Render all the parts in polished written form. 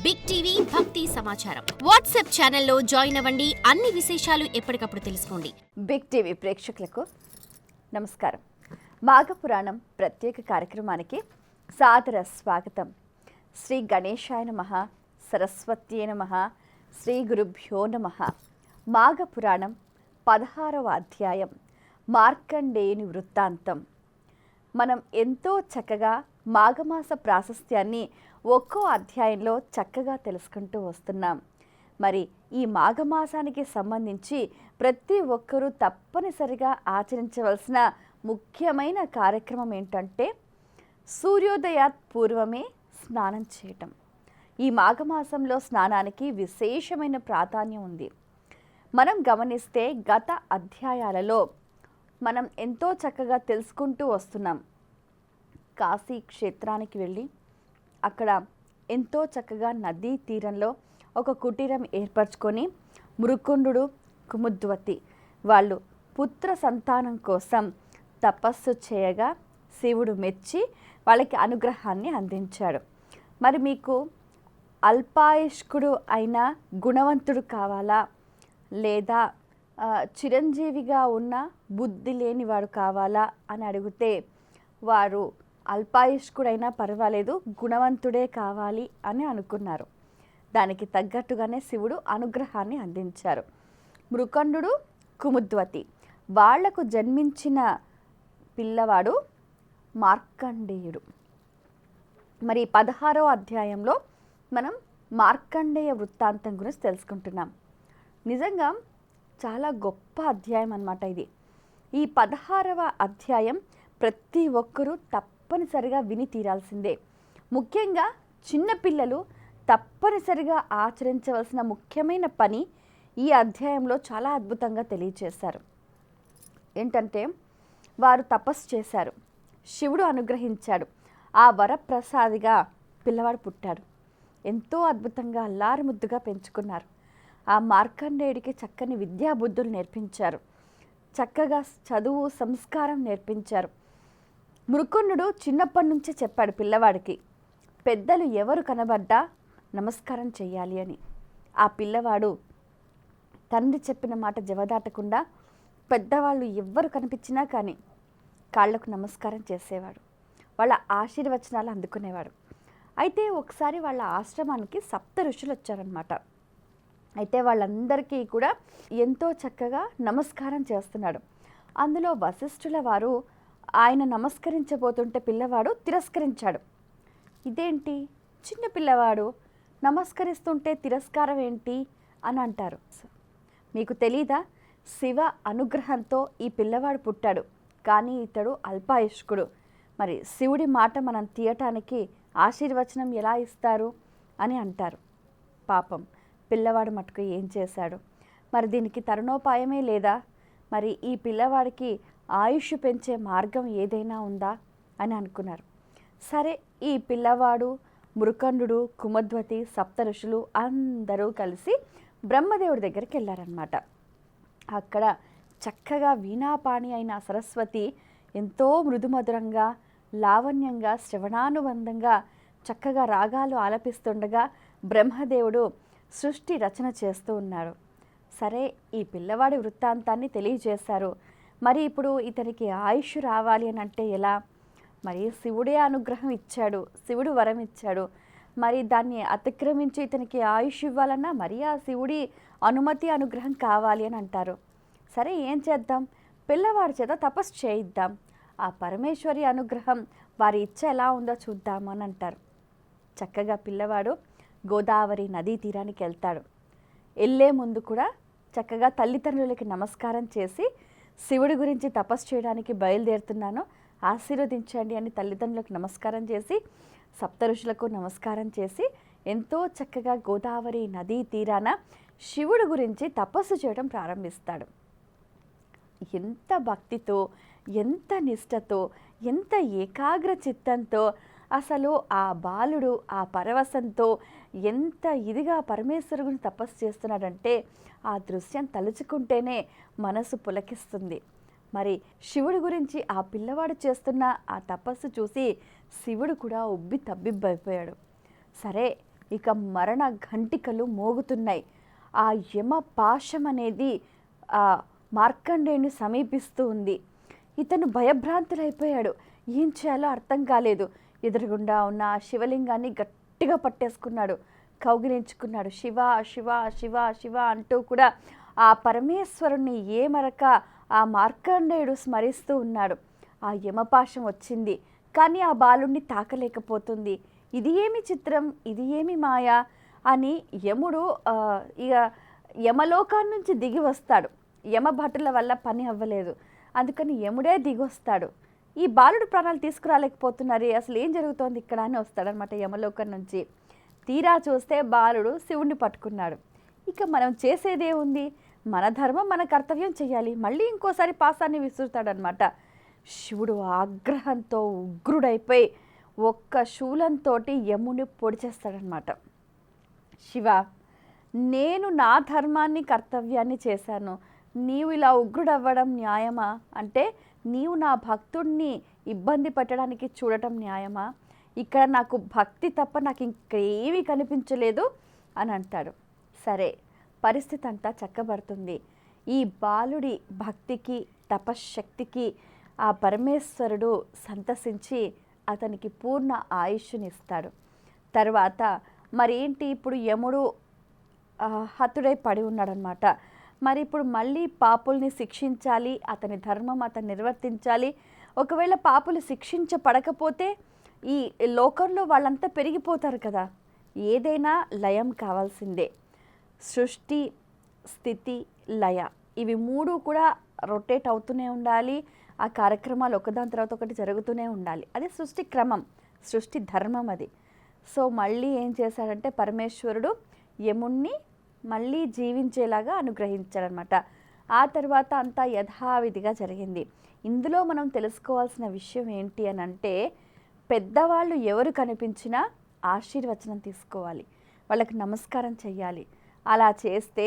Big TV భక్తి సమాచారం WhatsApp ఛానల్లో జాయిన్ అవ్వండి. అన్ని విశేషాలు ఎప్పటికప్పుడు తెలుసుకోండి. బిగ్ టీవీ ప్రేక్షకులకు నమస్కారం. మాఘపురాణం ప్రత్యేక కార్యక్రమానికి సాదర స్వాగతం. శ్రీ గణేశాయ నమః, సరస్వత్యై నమః, శ్రీ గురుభ్యో నమః. మాఘపురాణం 16వ అధ్యాయం మార్కండేయుని వృత్తాంతం. మనం ఎంతో చక్కగా మాఘమాస ప్రాశస్త్యాన్ని ఒక్కో అధ్యాయంలో చక్కగా తెలుసుకుంటూ వస్తున్నాం. మరి ఈ మాఘమాసానికి సంబంధించి ప్రతి ఒక్కరూ తప్పనిసరిగా ఆచరించవలసిన ముఖ్యమైన కార్యక్రమం ఏంటంటే సూర్యోదయాత్ పూర్వమే స్నానం చేయటం. ఈ మాఘమాసంలో స్నానానికి విశేషమైన ప్రాధాన్యం ఉంది. మనం గమనిస్తే గత అధ్యాయాలలో మనం ఎంతో చక్కగా తెలుసుకుంటూ వస్తున్నాం. కాశీ క్షేత్రానికి వెళ్ళి అక్కడ ఎంతో చక్కగా నదీ తీరంలో ఒక కుటీరం ఏర్పరచుకొని మృకుండు, కుముద్వతి వాళ్ళు పుత్ర సంతానం కోసం తపస్సు చేయగా శివుడు మెచ్చి వాళ్ళకి అనుగ్రహాన్ని అందించాడు. మరి మీకు అల్పాయుష్కుడు అయిన గుణవంతుడు కావాలా, లేదా చిరంజీవిగా ఉన్న బుద్ధి లేనివాడు కావాలా అని అడిగితే వారు అల్పాయుష్కుడైనా పర్వాలేదు, గుణవంతుడే కావాలి అని అనుకున్నారు. దానికి తగ్గట్టుగానే శివుడు అనుగ్రహాన్ని అందించారు. మృకండు, కుముద్వతి వాళ్లకు జన్మించిన పిల్లవాడు మార్కండేయుడు. మరి 16వ అధ్యాయంలో మనం మార్కండేయ వృత్తాంతం గురించి తెలుసుకుంటున్నాం. నిజంగా చాలా గొప్ప అధ్యాయం అన్నమాట ఇది. ఈ 16వ అధ్యాయం ప్రతి ఒక్కరూ తప్పనిసరిగా విని తీరాల్సిందే. ముఖ్యంగా చిన్నపిల్లలు తప్పనిసరిగా ఆచరించవలసిన ముఖ్యమైన పని ఈ అధ్యాయంలో చాలా అద్భుతంగా తెలియచేశారు. ఏంటంటే వారు తపస్సు చేశారు, శివుడు అనుగ్రహించాడు, ఆ వరప్రసాదిగా పిల్లవాడు పుట్టాడు. ఎంతో అద్భుతంగా అల్లారు ముద్దుగా పెంచుకున్నారు. ఆ మార్కండేయుడికి చక్కని విద్యాబుద్ధులు నేర్పించారు, చక్కగా చదువు సంస్కారం నేర్పించారు. మృకుండు చిన్నప్పటి నుంచే చెప్పాడు పిల్లవాడికి, పెద్దలు ఎవరు కనబడ్డా నమస్కారం చెయ్యాలి అని. ఆ పిల్లవాడు తండ్రి చెప్పిన మాట జవదాటకుండా పెద్దవాళ్ళు ఎవ్వరు కనిపించినా కానీ కాళ్లకు నమస్కారం చేసేవాడు, వాళ్ళ ఆశీర్వచనాలు అందుకునేవాడు. అయితే ఒకసారి వాళ్ళ ఆశ్రమానికి 7 ఋషులు వచ్చారనమాట. అయితే వాళ్ళందరికీ కూడా ఎంతో చక్కగా నమస్కారం చేస్తున్నాడు. అందులో వశిష్ఠుల వారు ఆయన నమస్కరించబోతుంటే పిల్లవాడు తిరస్కరించాడు. ఇదేంటి, చిన్న పిల్లవాడు నమస్కరిస్తుంటే తిరస్కారం ఏంటి అని అంటారు. మీకు తెలీదా, శివ అనుగ్రహంతో ఈ పిల్లవాడు పుట్టాడు, కానీ ఇతడు అల్పాయుష్కుడు. మరి శివుడి మాట మనం తీయటానికి ఆశీర్వచనం ఎలా ఇస్తారు అని అంటారు. పాపం పిల్లవాడు మటుకు ఏం చేశాడు? మరి దీనికి తరుణోపాయమే లేదా? మరి ఈ పిల్లవాడికి ఆయుష్ పెంచే మార్గం ఏదైనా ఉందా అని అనుకున్నారు. సరే, ఈ పిల్లవాడు, మృకండు, కుముద్వతి, 7 ఋషులు అందరూ కలిసి బ్రహ్మదేవుడి దగ్గరికి వెళ్ళారనమాట. అక్కడ చక్కగా వీణాపాణి అయిన సరస్వతి ఎంతో మృదుమధురంగా, లావణ్యంగా, శ్రవణానుబంధంగా చక్కగా రాగాలు ఆలపిస్తుండగా బ్రహ్మదేవుడు సృష్టి రచన చేస్తూ ఉన్నాడు. సరే, ఈ పిల్లవాడి వృత్తాంతాన్ని తెలియజేశారు. మరి ఇప్పుడు ఇతనికి ఆయుష్ రావాలి అని అంటే ఎలా? మరి శివుడే అనుగ్రహం ఇచ్చాడు, శివుడు వరం ఇచ్చాడు. మరి దాన్ని అతిక్రమించి ఇతనికి ఆయుష్ ఇవ్వాలన్నా మరి ఆ శివుడి అనుమతి, అనుగ్రహం కావాలి అని అంటారు. సరే, ఏం చేద్దాం, పిల్లవాడి చేత తపస్సు చేయిద్దాం, ఆ పరమేశ్వరి అనుగ్రహం వారి ఇచ్చ ఎలా ఉందో చూద్దాము అని అంటారు. చక్కగా పిల్లవాడు గోదావరి నదీ తీరానికి వెళ్తాడు. వెళ్ళే ముందు కూడా చక్కగా తల్లిదండ్రులకి నమస్కారం చేసి శివుడి గురించి తపస్సు చేయడానికి బయలుదేరుతున్నాను, ఆశీర్వదించండి అని తల్లిదండ్రులకు నమస్కారం చేసి 7 ఋషులకు నమస్కారం చేసి ఎంతో చక్కగా గోదావరి నదీ తీరాన శివుడి గురించి తపస్సు చేయడం ప్రారంభిస్తాడు. ఎంత భక్తితో, ఎంత నిష్టతో, ఎంత ఏకాగ్ర చిత్తంతో అసలు ఆ బాలుడు ఆ పరవశంతో ఎంత ఇదిగా పరమేశ్వరుని తపస్సు చేస్తున్నాడంటే ఆ దృశ్యం తలుచుకుంటేనే మనసు పులకిస్తుంది. మరి శివుడి గురించి ఆ పిల్లవాడు చేస్తున్న ఆ తపస్సు చూసి శివుడు కూడా ఉబ్బి తబ్బిబ్బైపోయాడు. సరే, ఇక మరణ ఘంటికలు మోగుతున్నాయి. ఆ యమ పాశం అనేది మార్కండేయుని సమీపిస్తూ ఉంది. ఇతను భయభ్రాంతులైపోయాడు. ఏం చేయాలో అర్థం కాలేదు. ఎదురుగుండా ఉన్న ఆ శివలింగాన్ని గట్టిగా పట్టేసుకున్నాడు, కౌగిలించుకున్నాడు. శివ శివ శివ శివ అంటూ కూడా ఆ పరమేశ్వరుణ్ణి ఏమరక ఆ మార్కండేయుడు స్మరిస్తూ ఉన్నాడు. ఆ యమపాశం వచ్చింది, కానీ ఆ బాలుణ్ణి తాకలేకపోతుంది. ఇది ఏమి చిత్రం, ఇది ఏమి మాయ అని యముడు ఇక యమలోకాన్ని నుంచి దిగి వస్తాడు. యమభటుల వల్ల పని అవ్వలేదు, అందుకని యముడే దిగి వస్తాడు. ఈ బాలుడు ప్రాణాలు తీసుకురాలేకపోతున్నారు, అసలు ఏం జరుగుతోంది ఇక్కడ అని వస్తాడనమాట యమలోకం నుంచి. తీరా చూస్తే బాలుడు శివుణ్ణి పట్టుకున్నాడు. ఇక మనం చేసేదే ఉంది, మన ధర్మం మన కర్తవ్యం చేయాలి. మళ్ళీ ఇంకోసారి పాసాన్ని విసురుతాడనమాట. శివుడు ఆగ్రహంతో ఉగ్రుడైపోయి ఒక్క శూలంతో యముని పొడిచేస్తాడనమాట. శివ, నేను నా ధర్మాన్ని కర్తవ్యాన్ని చేశాను, నీవు ఇలా ఉగ్రుడవ్వడం న్యాయమా? అంటే నీవు నా భక్తుడిని ఇబ్బంది పెట్టడానికి చూడటం న్యాయమా? ఇక్కడ నాకు భక్తి తప్ప నాకు ఇంకేమీ కనిపించలేదు అని అంటాడు. సరే, పరిస్థితి అంతా చక్కబడుతుంది. ఈ బాలుడి భక్తికి తపశ్శక్తికి ఆ పరమేశ్వరుడు సంతసించి అతనికి పూర్ణ ఆయుష్నిస్తాడు. తర్వాత మరేంటి, ఇప్పుడు యముడు హతుడై పడి ఉన్నాడనమాట. మరి ఇప్పుడు మళ్ళీ పాపుల్ని శిక్షించాలి, అతని ధర్మం అతను నిర్వర్తించాలి. ఒకవేళ పాపులు శిక్షించబడకపోతే ఈ లోకంలో వాళ్ళంతా పెరిగిపోతారు కదా. ఏదైనా లయం కావాల్సిందే. సృష్టి, స్థితి, లయ, ఇవి మూడు కూడా రొటేట్ అవుతూనే ఉండాలి. ఆ కార్యక్రమాలు ఒకదాని తర్వాత ఒకటి జరుగుతూనే ఉండాలి. అది సృష్టి క్రమం, సృష్టి ధర్మం అది. సో మళ్ళీ ఏం చేశాడంటే పరమేశ్వరుడు యముణ్ణి మళ్ళీ జీవించేలాగా అనుగ్రహించాడనమాట. ఆ తర్వాత అంతా యథావిధిగా జరిగింది. ఇందులో మనం తెలుసుకోవాల్సిన విషయం ఏంటి అని అంటే, పెద్దవాళ్ళు ఎవరు కనిపించినా ఆశీర్వచనం తీసుకోవాలి, వాళ్ళకి నమస్కారం చెయ్యాలి. అలా చేస్తే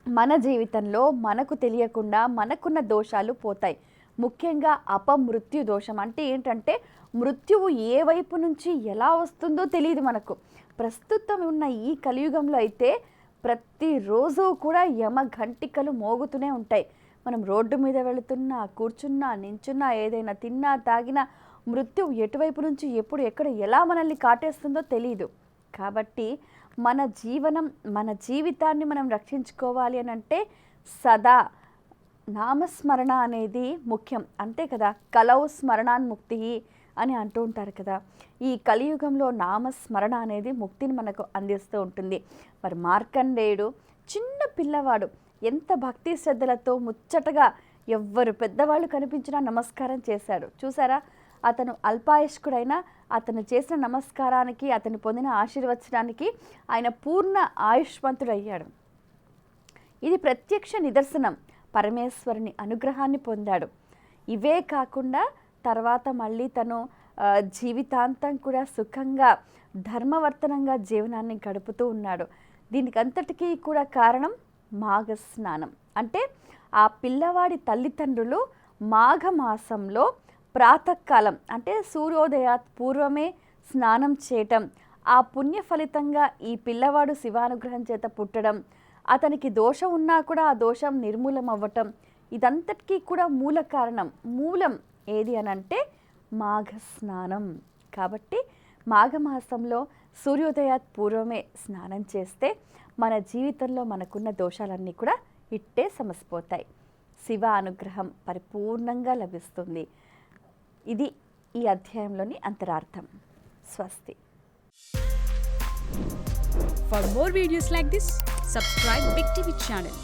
మన జీవితంలో మనకు తెలియకుండా మనకున్న దోషాలు పోతాయి. ముఖ్యంగా అపమృత్యు దోషం అంటే ఏంటంటే, మృత్యువు ఏ వైపు నుంచి ఎలా వస్తుందో తెలియదు మనకు. ప్రస్తుతం ఉన్న ఈ కలియుగంలో అయితే ప్రతిరోజు కూడా యమ ఘంటికలు మోగుతూనే ఉంటాయి. మనం రోడ్డు మీద వెళుతున్నా, కూర్చున్నా, నించున్నా, ఏదైనా తిన్నా తాగినా మృత్యువు ఎటువైపు నుంచి ఎప్పుడు ఎక్కడ ఎలా మనల్ని కాటేస్తుందో తెలియదు. కాబట్టి మన జీవితాన్ని మనం రక్షించుకోవాలి అని అంటే సదా నామస్మరణ అనేది ముఖ్యం, అంతే కదా. కలౌ స్మరణాన్ ముక్తి అని అంటూ ఉంటారు కదా. ఈ కలియుగంలో నామస్మరణ అనేది ముక్తిని మనకు అందిస్తూ ఉంటుంది. మరి మార్కండేయుడు చిన్న పిల్లవాడు, ఎంత భక్తి శ్రద్ధలతో ముచ్చటగా ఎవ్వరు పెద్దవాళ్ళు కనిపించినా నమస్కారం చేశాడు. చూసారా, అతను అల్పాయుష్కుడైనా అతను చేసిన నమస్కారానికి, అతను పొందిన ఆశీర్వచనానికి ఆయన పూర్ణ ఆయుష్మంతుడయ్యాడు. ఇది ప్రత్యక్ష నిదర్శనం. పరమేశ్వరుని అనుగ్రహాన్ని పొందాడు. ఇవే కాకుండా తర్వాత మళ్ళీ తను జీవితాంతం కూడా సుఖంగా ధర్మవర్తనంగా జీవనాన్ని గడుపుతూ ఉన్నాడు. దీనికి అంతటికీ కూడా కారణం మాఘస్నానం. అంటే ఆ పిల్లవాడి తల్లిదండ్రులు మాఘమాసంలో ప్రాతకాలం అంటే సూర్యోదయాత్ పూర్వమే స్నానం చేయటం, ఆ పుణ్య ఫలితంగా ఈ పిల్లవాడు శివానుగ్రహం చేత పుట్టడం, అతనికి దోషం ఉన్నా కూడా ఆ దోషం నిర్మూలం అవ్వటం, ఇదంతటికీ కూడా మూల కారణం, మూలం ఏది అనంటే మాఘస్నానం. కాబట్టి మాఘమాసంలో సూర్యోదయాత్ పూర్వమే స్నానం చేస్తే మన జీవితంలో మనకున్న దోషాలన్నీ కూడా ఇట్టే సమసిపోతాయి. శివ అనుగ్రహం పరిపూర్ణంగా లభిస్తుంది. ఇది ఈ అధ్యాయంలోని అంతరార్థం. స్వస్తి. For more videos like this, subscribe Big TV channel.